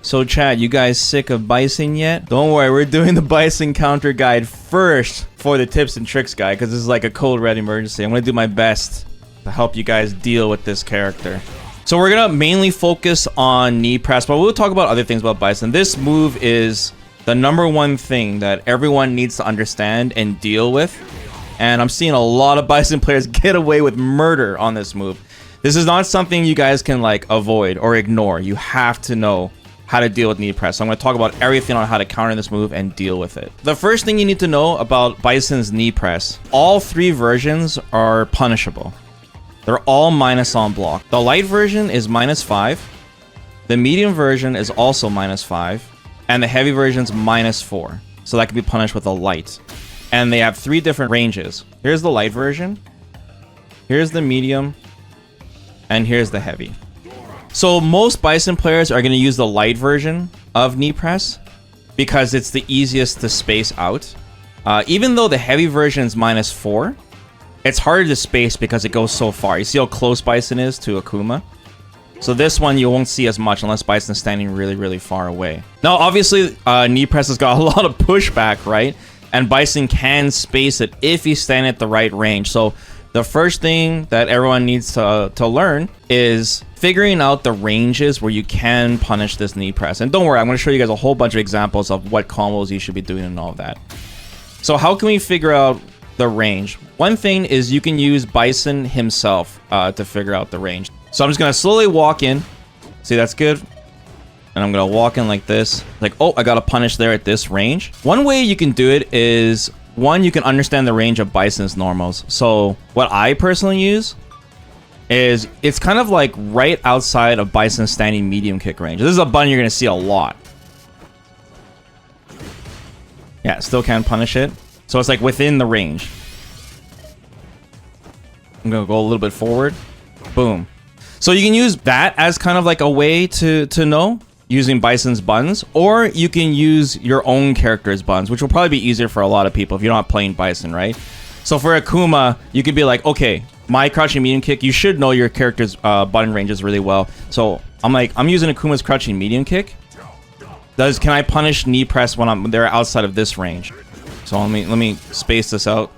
So chat, you guys sick of Bison yet? Don't worry, we're doing the Bison counter guide first for the tips and tricks guide, because this is like a code red emergency. I'm gonna do my best to help you guys deal with this character. So we're gonna mainly focus on knee press, but we'll talk about other things about Bison. This move is the #1 thing that everyone needs to understand and deal with. And I'm seeing a lot of Bison players get away with murder on this move. This is not something you guys can like avoid or ignore. You have to know how to deal with knee press. So I'm going to talk about everything on how to counter this move and deal with it. The first thing you need to know about Bison's knee press, all 3 versions are punishable. They're all minus on block. The light version is -5. The medium version is also -5. And the heavy version is -4. So that can be punished with a light. And they have 3 different ranges. Here's the light version. Here's the medium. And here's the heavy. So most Bison players are going to use the light version of knee press because it's the easiest to space out. Even though the heavy version is -4, it's harder to space because it goes so far. You see how close Bison is to Akuma? So this one you won't see as much unless Bison's standing really, really far away. Now, obviously, knee press has got a lot of pushback, right? And Bison can space it if you stand at the right range. So the first thing that everyone needs to learn is figuring out the ranges where you can punish this knee press. And don't worry, I'm going to show you guys a whole bunch of examples of what combos you should be doing and all of that. So how can we figure out the range? One thing is you can use Bison himself to figure out the range. So I'm just going to slowly walk in. See, that's good. And I'm going to walk in like this. Like, oh, I got to punish there at this range. One way you can do it is, one, you can understand the range of Bison's normals. So what I personally use is it's kind of like right outside of Bison's standing medium kick range. This is a button you're going to see a lot. Yeah, still can't punish it. So it's like within the range. I'm going to go a little bit forward. Boom. So you can use that as kind of like a way to know using Bison's buttons, or you can use your own character's buttons, which will probably be easier for a lot of people if you're not playing Bison, right? So for Akuma, you could be like, okay, my crouching medium kick, you should know your character's button ranges really well. So I'm using Akuma's crouching medium kick. Can I punish knee press when they're outside of this range? So let me space this out.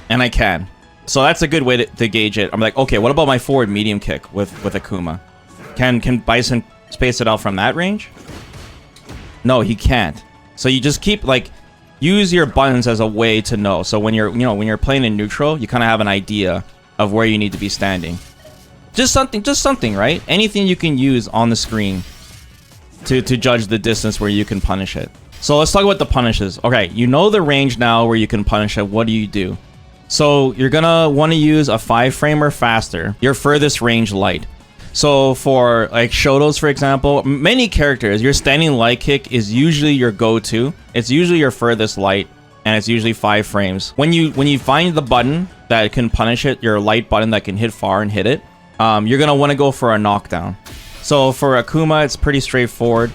And I can. So that's a good way to gauge it. I'm like, okay, what about my forward medium kick with Akuma? Can Bison space it out from that range? No, he can't. So you just keep like use your buttons as a way to know. So when you're playing in neutral, you kind of have an idea of where you need to be standing. Just something, right? Anything you can use on the screen to judge the distance where you can punish it. So let's talk about the punishes. Okay, you know the range now where you can punish it. What do? So you're gonna want to use a 5 frame or faster, your furthest range light. So for like Shotos, for example, many characters, your standing light kick is usually your go-to. It's usually your furthest light, and it's usually 5 frames. When you find the button that can punish it, your light button that can hit far and hit it, you're gonna want to go for a knockdown. So for Akuma, it's pretty straightforward.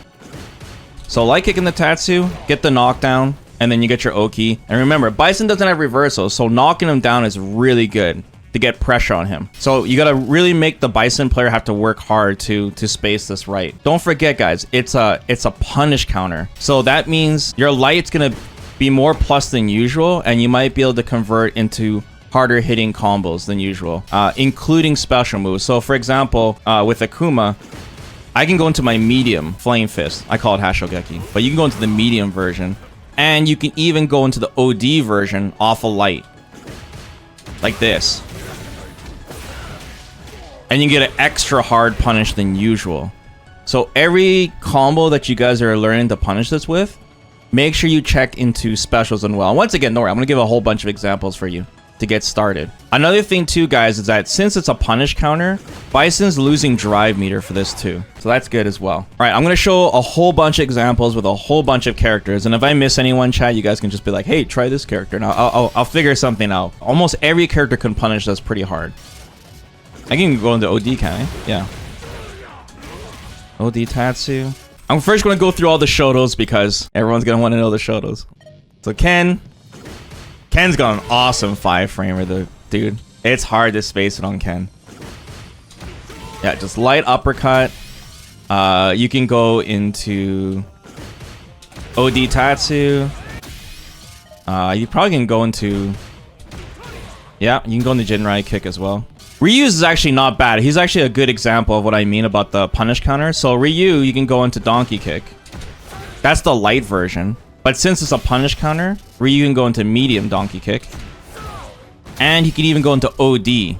So light kick in the Tatsu, get the knockdown, and then you get your Oki. And remember, Bison doesn't have reversals, so knocking him down is really good to get pressure on him. So you gotta really make the Bison player have to work hard to space this right. Don't forget, guys, it's a punish counter. So that means your light's gonna be more plus than usual, and you might be able to convert into harder hitting combos than usual, including special moves. So for example, with Akuma, I can go into my medium Flame Fist. I call it Hashogeki, but you can go into the medium version. And you can even go into the OD version off a light. Like this. And you get an extra hard punish than usual. So every combo that you guys are learning to punish this with, make sure you check into specials and well. Once again, don't worry, I'm going to give a whole bunch of examples for you to get started. Another thing too, guys, is that since it's a punish counter, Bison's losing drive meter for this too. So that's good as well. All right, I'm going to show a whole bunch of examples with a whole bunch of characters. And if I miss anyone, chat, you guys can just be like, hey, try this character. And I'll figure something out. Almost every character can punish this pretty hard. I can go into OD, can I? Yeah. OD Tatsu. I'm first going to go through all the Shotos because everyone's going to want to know the Shotos. So Ken's got an awesome 5 framer, dude. It's hard to space it on Ken. Yeah, just light uppercut. You can go into OD Tatsu. You probably can go into... Yeah, you can go into Jinrai Kick as well. Ryu's is actually not bad. He's actually a good example of what I mean about the punish counter. So Ryu, you can go into Donkey Kick. That's the light version. But since it's a punish counter, Ryu can go into medium Donkey Kick. And he can even go into OD.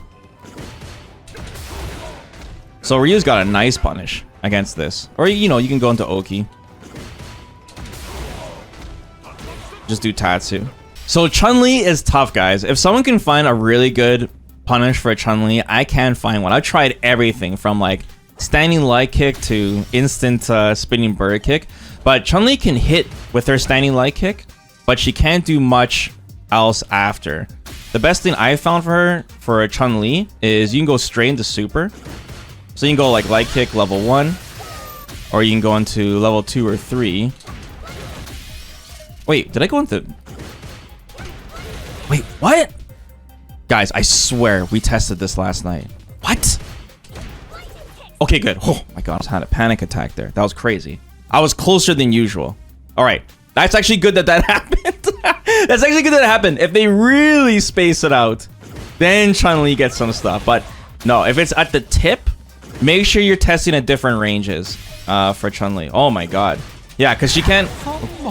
So Ryu's got a nice punish against this. Or, you know, you can go into Oki. Just do Tatsu. So Chun-Li is tough, guys. If someone can find a really good punish for Chun-Li, I can't find one. I've tried everything from like standing light kick to instant spinning bird kick. But Chun-Li can hit with her standing light kick, but she can't do much else after. The best thing I found for her, for a Chun-Li, is you can go straight into super. So you can go like light kick level 1, or you can go into level 2 or 3. Wait, did I go into... Wait, what? Guys, I swear we tested this last night. What? Okay, good. Oh my god, I had a panic attack there. That was crazy. I was closer than usual. All right, that's actually good that happened. That's actually good that it happened. If they really space it out, then Chun-Li gets some stuff. But no, if it's at the tip, make sure you're testing at different ranges for Chun-Li. Oh my god. Yeah, because she can't...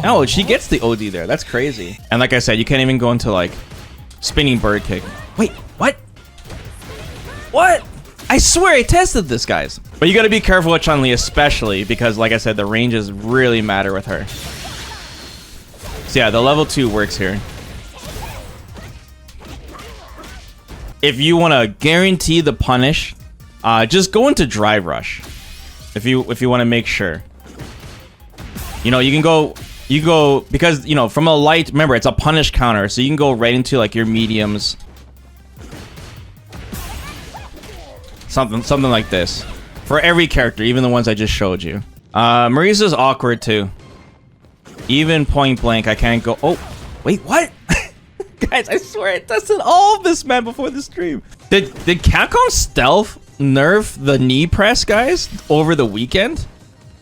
Oh, she gets the OD there. That's crazy. And like I said, you can't even go into like spinning bird kick. Wait, what? What? I swear I tested this, guys. But you got to be careful with Chun-Li, especially because, like I said, the ranges really matter with her. So yeah, the level 2 works here. If you want to guarantee the punish, just go into drive rush. If you want to make sure. You know, you go because, you know, from a light, remember it's a punish counter, so you can go right into like your mediums. Something like this. For every character, even the ones I just showed you. Marisa's awkward too. Even point blank, I can't go. Oh, wait, what? Guys, I swear I tested all of this, man, before the stream. Did Capcom Stealth nerf the knee press, guys, over the weekend?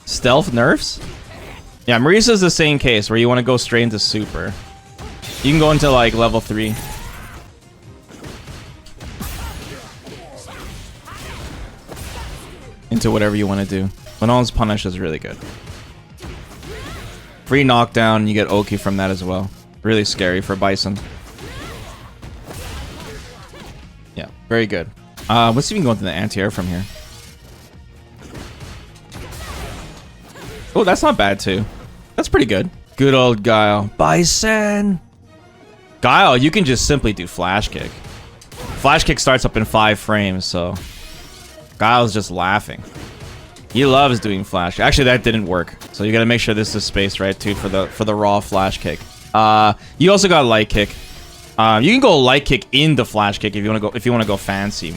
Stealth nerfs? Yeah, Marisa's the same case where you want to go straight into super. You can go into like level 3. Into whatever you want to do. Manon's punish is really good. Free knockdown, you get Oki from that as well. Really scary for Bison. Yeah, very good. Let's see if we can go into the anti-air from here. Oh, that's not bad too. That's pretty good. Good old Guile. Bison! Guile, you can just simply do flash kick. Flash kick starts up in 5 frames, so... Guile's just laughing. He loves doing flash. Actually, that didn't work. So you gotta make sure this is spaced right too for the raw flash kick. You also got light kick. You can go light kick into flash kick if you wanna go fancy.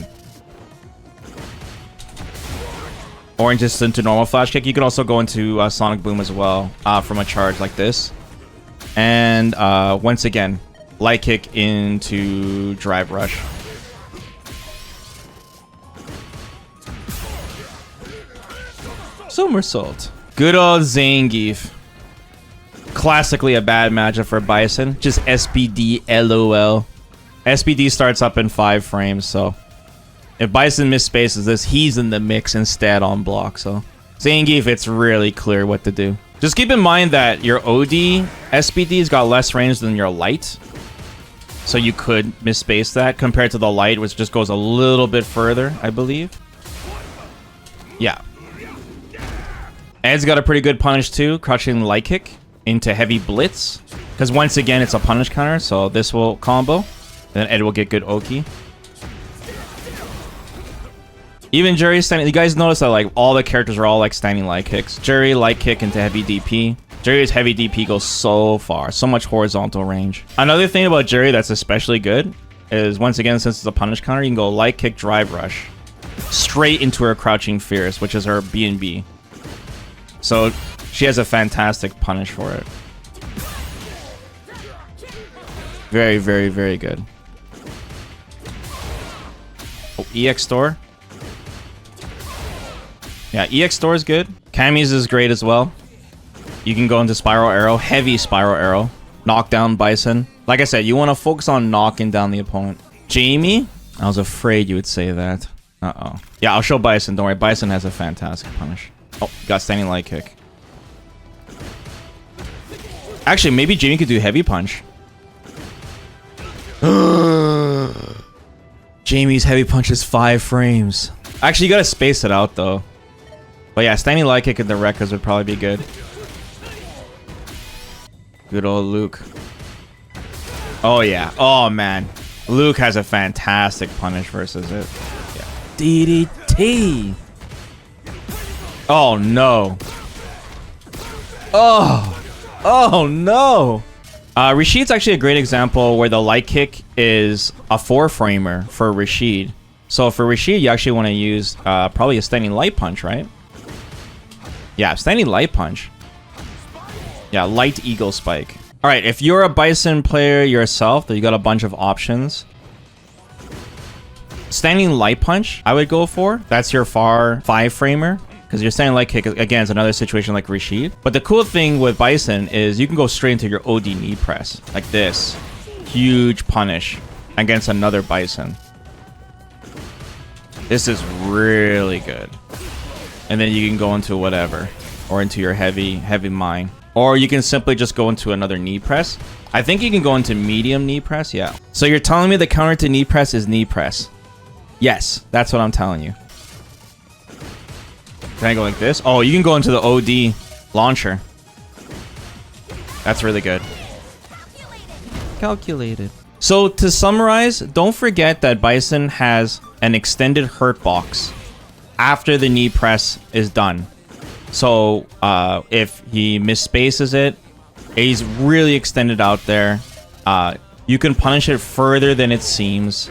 Or just into normal flash kick. You can also go into Sonic Boom as well from a charge like this. And once again, light kick into drive rush. Somersault. Good old Zangief. Classically a bad matchup for Bison. Just SPD LOL. SPD starts up in 5 frames, so... If Bison misspaces this, he's in the mix instead on block, so... Zangief, it's really clear what to do. Just keep in mind that your OD SPD's got less range than your light. So you could misspace that compared to the light, which just goes a little bit further, I believe. Yeah. Ed's got a pretty good punish too, crushing light kick into heavy blitz. Because once again, it's a punish counter, so this will combo. Then Ed will get good Oki. Even Jerry's standing... You guys notice that like all the characters are all like standing light kicks. Jerry, light kick into heavy DP. Jerry's heavy DP goes so far. So much horizontal range. Another thing about Jerry that's especially good is, once again, since it's a punish counter, you can go light kick, drive rush. Straight into her crouching fierce, which is her B&B. So she has a fantastic punish for it. Very, very, very good. Oh, EX store. Yeah, EX Store is good. Cammy's is great as well. You can go into Spiral Arrow, heavy Spiral Arrow, knock down Bison. Like I said, you want to focus on knocking down the opponent. Jamie? I was afraid you would say that. Uh-oh. Yeah, I'll show Bison. Don't worry, Bison has a fantastic punish. Oh, got standing light kick. Actually, maybe Jamie could do heavy punch. Jamie's heavy punch is 5 frames. Actually, you gotta space it out though. But yeah, standing light kick in the Rekkas would probably be good. Good old Luke. Oh yeah. Oh man. Luke has a fantastic punish versus it. Yeah. DDT. Oh no. Oh no. Rashid's actually a great example where the light kick is a 4-framer for Rashid. So for Rashid, you actually want to use probably a standing light punch, right? Yeah, standing light punch. Yeah, light eagle spike. All right, if you're a Bison player yourself, you got a bunch of options. Standing light punch, I would go for. That's your far 5-framer. Because your standing light kick, again, is another situation like Rashid. But the cool thing with Bison is you can go straight into your OD knee press. Like this. Huge punish against another Bison. This is really good. And then you can go into whatever. Or into your heavy mine. Or you can simply just go into another knee press. I think you can go into medium knee press, yeah. So you're telling me the counter to knee press is knee press? Yes, that's what I'm telling you. Can I go like this? Oh, you can go into the OD launcher. That's really good. Calculated. So to summarize, don't forget that Bison has an extended hurt box after the knee press is done. So if he misspaces it, he's really extended out there. You can punish it further than it seems.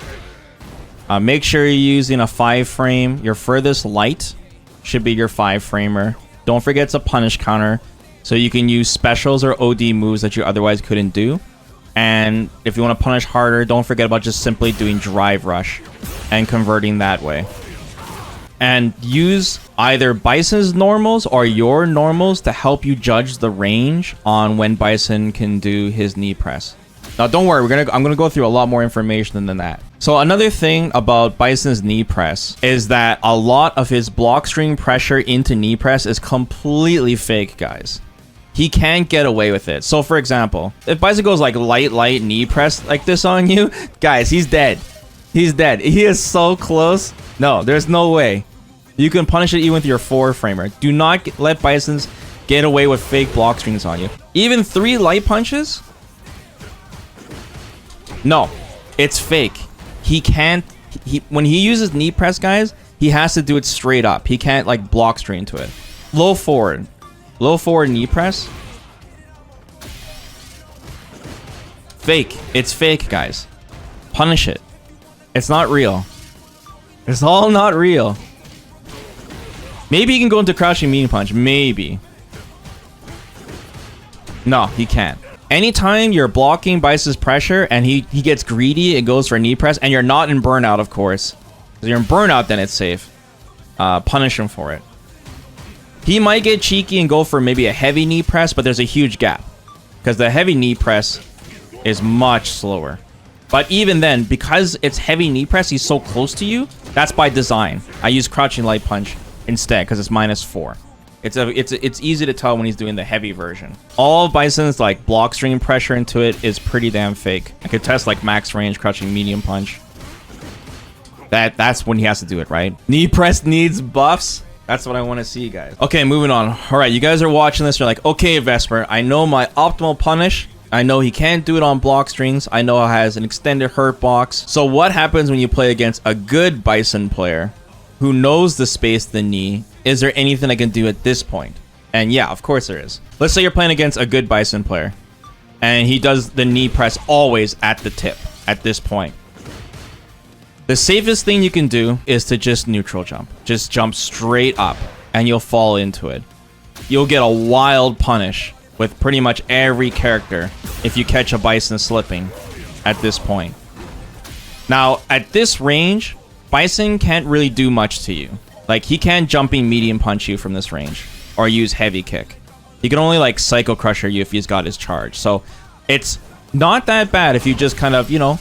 Make sure you're using a 5-frame. Your furthest light should be your 5-framer. Don't forget it's a punish counter, so you can use specials or OD moves that you otherwise couldn't do. And if you want to punish harder, don't forget about just simply doing drive rush and converting that way. And use either Bison's normals or your normals to help you judge the range on when Bison can do his knee press. Now, don't worry, I'm gonna go through a lot more information than that. So another thing about Bison's knee press is that a lot of his block string pressure into knee press is completely fake, guys. He can't get away with it. So for example, if Bison goes like light knee press like this on you, guys, he's dead. He's dead. He is so close. No, there's no way. You can punish it even with your 4-framer. Do not let Bisons get away with fake block strings on you. Even 3 light punches? No, it's fake. He can't. When he uses knee press, guys, he has to do it straight up. He can't like block string to it. Low forward knee press. Fake. It's fake, guys. Punish it. It's not real. It's all not real. Maybe he can go into crouching medium punch. Maybe. No, he can't. Anytime you're blocking Bison's pressure and he gets greedy and goes for a knee press, and you're not in Burnout, of course. If you're in Burnout, then it's safe. Punish him for it. He might get cheeky and go for maybe a heavy knee press, but there's a huge gap. Because the heavy knee press is much slower. But even then, because it's heavy knee press, he's so close to you, that's by design. I use crouching light punch instead because it's -4. It's easy to tell when he's doing the heavy version. All of Bison's like block string pressure into it is pretty damn fake. I could test like max range crouching medium punch. That's when he has to do it, right? Knee press needs buffs. That's what I want to see, guys. Okay, moving on. All right, you guys are watching this. You're like, okay, Vesper, I know my optimal punish. I know he can't do it on block strings. I know it has an extended hurt box. So what happens when you play against a good Bison player who knows the space, the knee? Is there anything I can do at this point? And yeah, of course there is. Let's say you're playing against a good Bison player and he does the knee press always at the tip at this point. The safest thing you can do is to just neutral jump. Just jump straight up and you'll fall into it. You'll get a wild punish with pretty much every character if you catch a Bison slipping at this point. Now, at this range, Bison can't really do much to you. Like, he can't jumping medium punch you from this range or use heavy kick. He can only, like, Psycho Crusher you if he's got his charge. So it's not that bad if you just kind of, you know,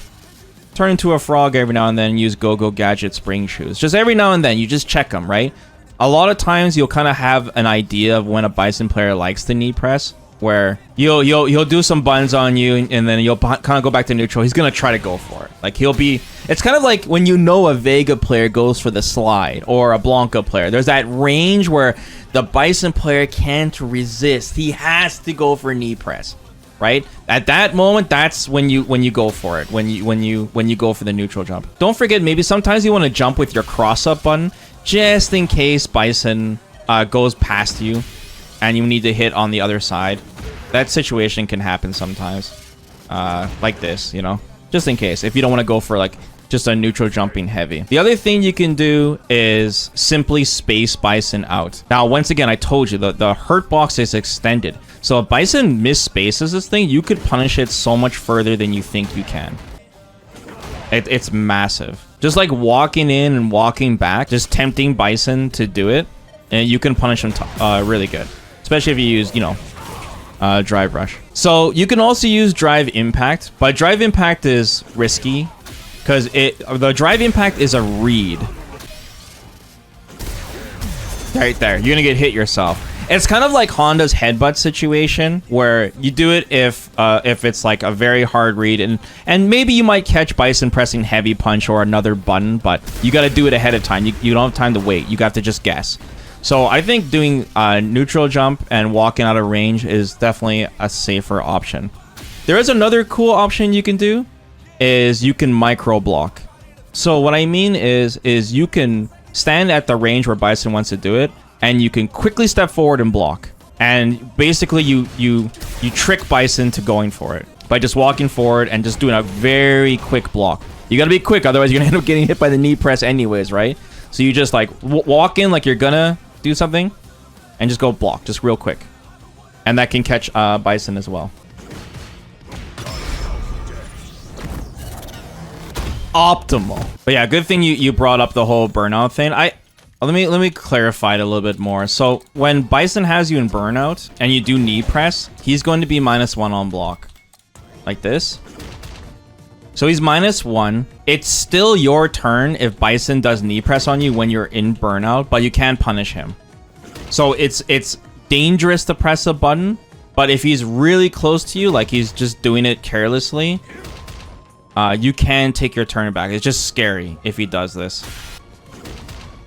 turn into a frog every now and then and use Go-Go Gadget Spring Shoes. Just every now and then, you just check them, right? A lot of times, you'll kind of have an idea of when a Bison player likes the knee press, where he'll do some buns on you, and then you'll kind of go back to neutral. He's going to try to go for it. Like, it's kind of like when you know a Vega player goes for the slide, or a Blanca player. There's that range where the Bison player can't resist. He has to go for knee press, right? At that moment, that's when you go for it. When you go for the neutral jump. Don't forget, maybe sometimes you want to jump with your cross up button, just in case Bison goes past you, and you need to hit on the other side. That situation can happen sometimes, like this, you know, just in case, if you don't want to go for like just a neutral jumping heavy. The other thing you can do is simply space Bison out. Now, once again, I told you the hurt box is extended. So if Bison misspaces this thing, you could punish it so much further than you think you can. It's massive. Just like walking in and walking back, just tempting Bison to do it, and you can punish him really good. Especially if you use, you know, Drive Rush. So you can also use Drive Impact, but Drive Impact is risky because the Drive Impact is a read. Right there, you're gonna get hit yourself. It's kind of like Honda's headbutt situation, where you do it if it's like a very hard read, and maybe you might catch Bison pressing heavy punch or another button, but you got to do it ahead of time. You don't have time to wait. You got to just guess. So I think doing neutral jump and walking out of range is definitely a safer option. There is another cool option you can do, is you can micro block. So what I mean is you can stand at the range where Bison wants to do it, and you can quickly step forward and block. And basically you trick Bison to going for it by just walking forward and just doing a very quick block. You gotta be quick, otherwise you're gonna end up getting hit by the knee press anyways, right? So you just like walk in like you're gonna do something and just go block, just real quick. And that can catch Bison as well. Optimal. But yeah, good thing you brought up the whole Burnout thing. Let me clarify it a little bit more. So when Bison has you in Burnout and you do knee press, he's going to be -1 on block. Like this. So he's -1. It's still your turn if Bison does knee press on you when you're in Burnout, but you can punish him. So it's dangerous to press a button, but if he's really close to you, like he's just doing it carelessly, you can take your turn back. It's just scary if he does this.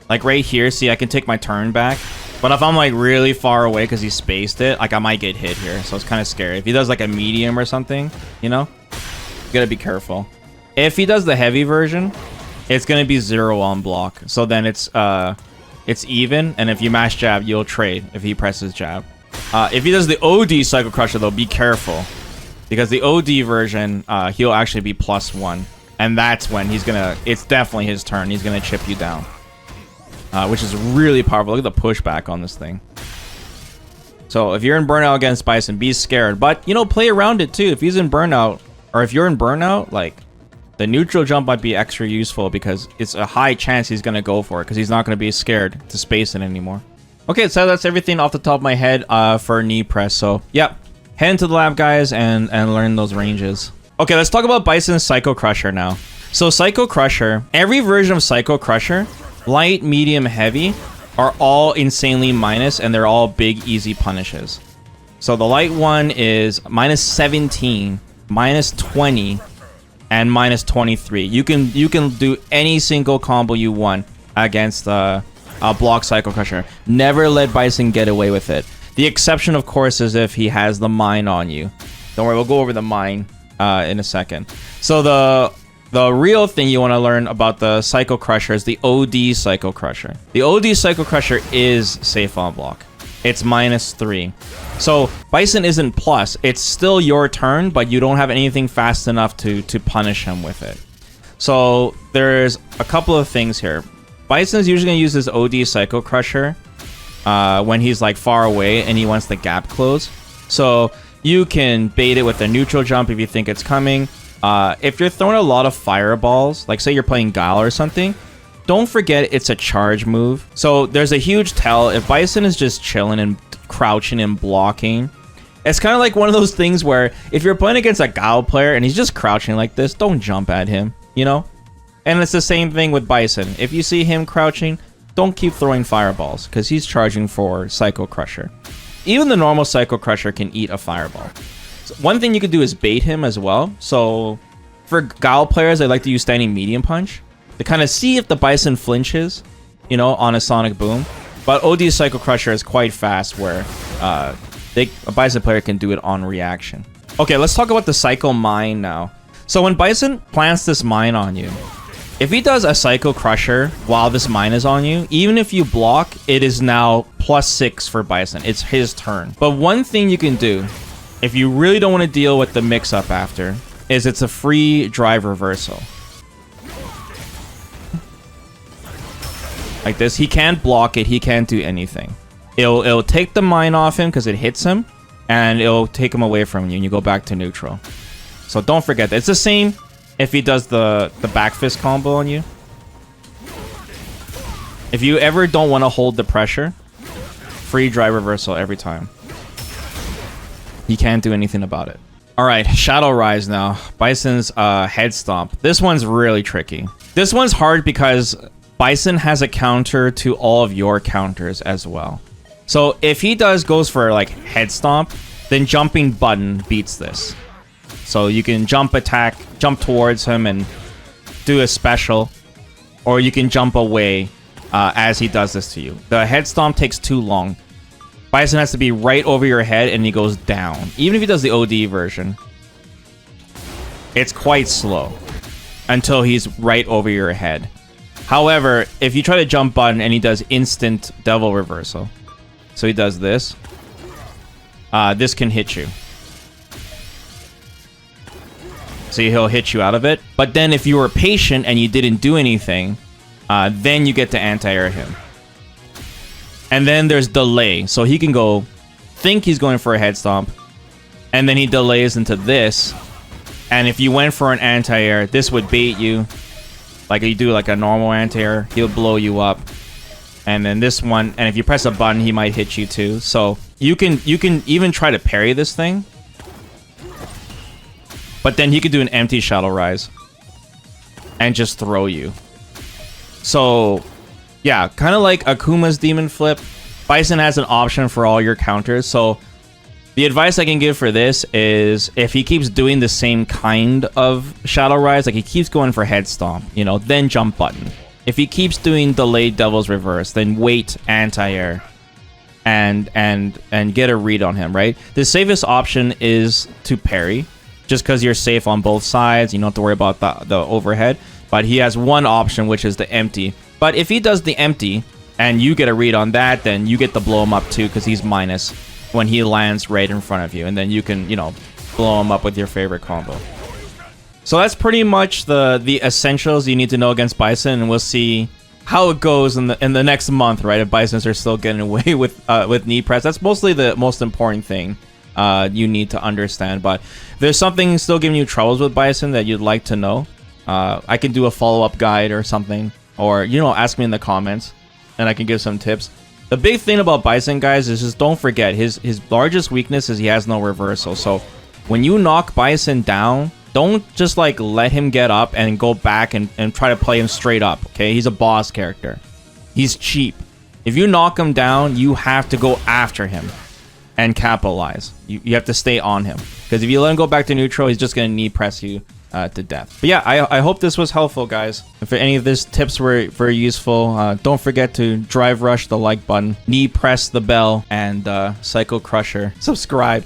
Like right here, see, I can take my turn back. But if I'm like really far away because he spaced it, like I might get hit here. So it's kind of scary. If he does like a medium or something, you know, you gotta be careful. If he does the heavy version, it's gonna be 0 on block. So then it's even. And if you mash jab, you'll trade if he presses jab. If he does the OD Cycle Crusher though, be careful. Because the OD version, he'll actually be +1. And that's when he's gonna, it's definitely his turn. He's gonna chip you down. Which is really powerful. Look at the pushback on this thing. So if you're in Burnout against Bison, be scared. But, you know, play around it too. If he's in Burnout, or if you're in Burnout, like, the neutral jump might be extra useful because it's a high chance he's going to go for it because he's not going to be scared to space it anymore. Okay, so that's everything off the top of my head for knee press. So, yeah, head into the lab, guys, and learn those ranges. Okay, let's talk about Bison's Psycho Crusher now. So Psycho Crusher, every version of Psycho Crusher, light, medium, heavy, are all insanely minus, and they're all big, easy punishes. So the light one is -17, -20, and -23. You can do any single combo you want against a block Psycho Crusher. Never let Bison get away with it. The exception, of course, is if he has the mine on you. Don't worry, we'll go over the mine in a second. So the real thing you want to learn about the Psycho Crusher is the OD Psycho Crusher. The OD Psycho Crusher is safe on block. It's -3. So Bison isn't plus. It's still your turn, but you don't have anything fast enough to punish him with it. So there's a couple of things here. Bison's usually going to use his OD Psycho Crusher when he's like far away and he wants the gap close. So you can bait it with a neutral jump if you think it's coming. If you're throwing a lot of fireballs, like say you're playing Guile or something, don't forget it's a charge move. So there's a huge tell. If Bison is just chilling and crouching and blocking, it's kind of like one of those things where if you're playing against a Gao player and he's just crouching like this, don't jump at him, you know? And it's the same thing with Bison. If you see him crouching, don't keep throwing fireballs because he's charging for Psycho Crusher. Even the normal Psycho Crusher can eat a fireball. So one thing you could do is bait him as well. So for Gao players, I like to use Standing Medium Punch to kind of see if the Bison flinches, you know, on a Sonic Boom. But OD Psycho Crusher is quite fast where a Bison player can do it on reaction. Okay, let's talk about the Psycho Mine now. So when Bison plants this mine on you, if he does a Psycho Crusher while this mine is on you, even if you block, it is now +6 for Bison. It's his turn. But one thing you can do, if you really don't want to deal with the mix-up after, is it's a free drive reversal. Like this. He can't block it. He can't do anything. It'll take the mine off him because it hits him, and it'll take him away from you, and you go back to neutral. So don't forget that. It's the same if he does the back fist combo on you. If you ever don't want to hold the pressure, free drive reversal every time. He can't do anything about it. Alright, Shadow Rise now. Bison's head stomp. This one's really tricky. This one's hard because Bison has a counter to all of your counters as well. So if he goes for like head stomp, then jumping button beats this. So you can jump attack, jump towards him and do a special, or you can jump away as he does this to you. The head stomp takes too long. Bison has to be right over your head and he goes down. Even if he does the OD version, it's quite slow until he's right over your head. However, if you try to jump button and he does instant devil reversal, so he does this, this can hit you. So he'll hit you out of it. But then if you were patient and you didn't do anything, then you get to anti-air him. And then there's delay. So he can go, think he's going for a head stomp, and then he delays into this. And if you went for an anti-air, this would bait you. Like you do like a normal anti-air, he'll blow you up. And then this one, and if you press a button, he might hit you too. So you can even try to parry this thing. But then he could do an empty Shadow Rise and just throw you. So yeah, kind of like Akuma's Demon Flip, Bison has an option for all your counters. So the advice I can give for this is if he keeps doing the same kind of Shadow Rise, like he keeps going for head stomp, you know, then jump button. If he keeps doing delayed Devil's Reverse, then wait anti-air and get a read on him, right? The safest option is to parry, just because you're safe on both sides. You don't have to worry about the overhead. But he has one option, which is the empty. But if he does the empty and you get a read on that, then you get to blow him up too because he's minus when he lands right in front of you. And then you can, you know, blow him up with your favorite combo. So that's pretty much the essentials you need to know against Bison, and we'll see how it goes in the next month, right? If Bisons are still getting away with knee press, that's mostly the most important thing you need to understand. But if there's something still giving you troubles with Bison that you'd like to know, I can do a follow-up guide or something, or you know, ask me in the comments, and I can give some tips. The big thing about Bison, guys, is just don't forget his largest weakness is he has no reversal. So when you knock Bison down, don't just like let him get up and go back and try to play him straight up, okay? He's a boss character. He's cheap. If you knock him down, you have to go after him and capitalize. You have to stay on him. Because if you let him go back to neutral, he's just going to knee press you to death. But yeah, I hope this was helpful, guys. If any of these tips were very useful, don't forget to drive rush the like button, knee press the bell, and Psycho Crusher. Subscribe.